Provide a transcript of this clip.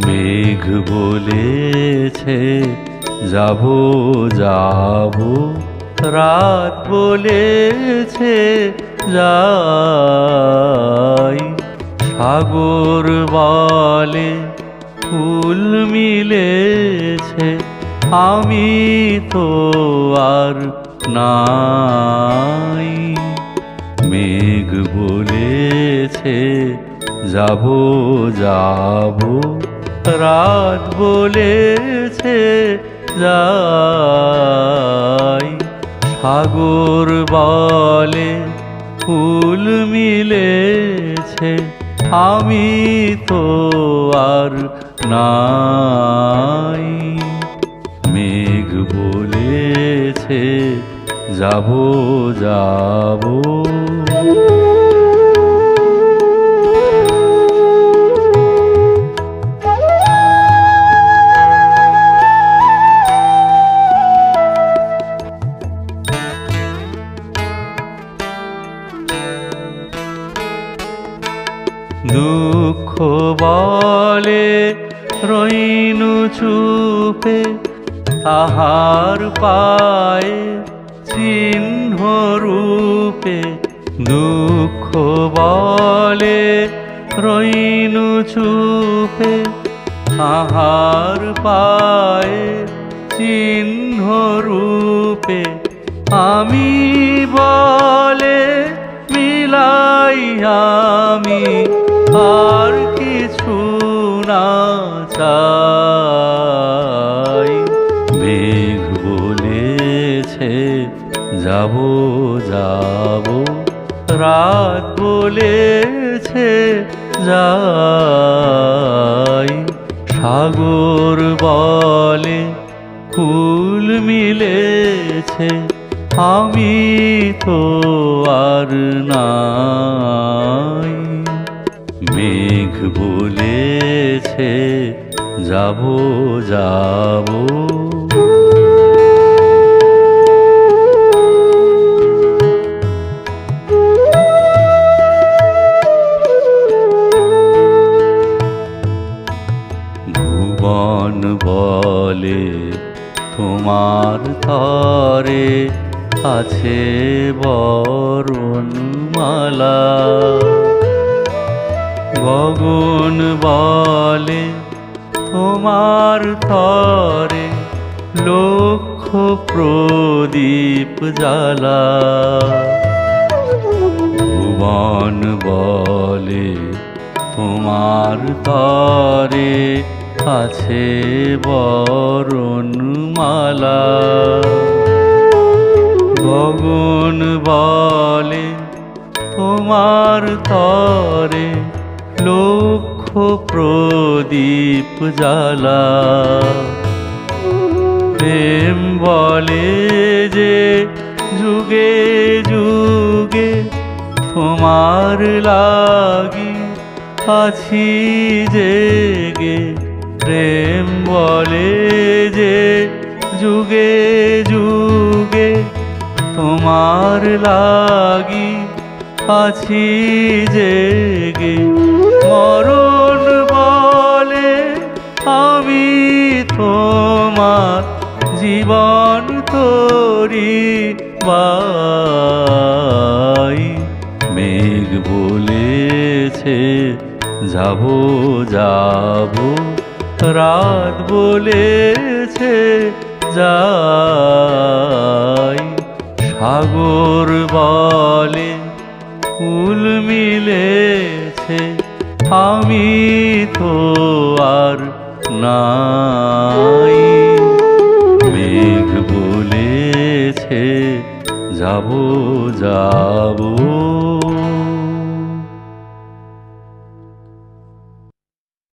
মেঘ বলেছে যাবো যাবো, রাত বলেছে যাই। সাগর বলে ফুল মিলেছে, আমি তো আর নাই। মেঘ বলেছে যাবো যাবো, রাত বলেছে যাই। সাগর বলে ফুল মিলেছে, আমি তো আর নাই। মেঘ বলেছে যাবো যাবো। দুঃখ বলে রইনু চুপে, তাহার পায়ে চিহ্ন রূপে। দুঃখ বলে রইনু চুপে, তাহার পায়ে চিহ্ন রূপে। আমি বলে মিলাই আমি আর কিছু না চাই। মেঘ বলেছে যাবো যাবো, রাত বলেছে যাই। সাগর বলে ফুল মিলেছে, আমি তো আর নাই। মেঘ বলেছে যাবো যাবো। ভুবন বলে তোমার তরে আছে বরণমালা। গগন বলে তোমার তরে লক্ষ প্রদীপ জ্বালা। ভুবন বলে তোমার তরে আছে বরণমালা। গগন বলে তোমার তরে লক্ষ প্রদীপ জ্বালা। প্রেম বলে যে যুগে যুগে তোমার লাগি আছি জেগে। প্রেম বলে যে যুগে যুগে তোমার লাগি আছি জেগে। মরণ বলে আমি তোমার জীবন তোরি বাই। মেঘ বলেছে যাবো যাবো, রাত বলেছে যাই। সাগর বলে ফুল মিলেছে, আমি তো আর নাই। মেঘ বলেছে যাবো যাবো।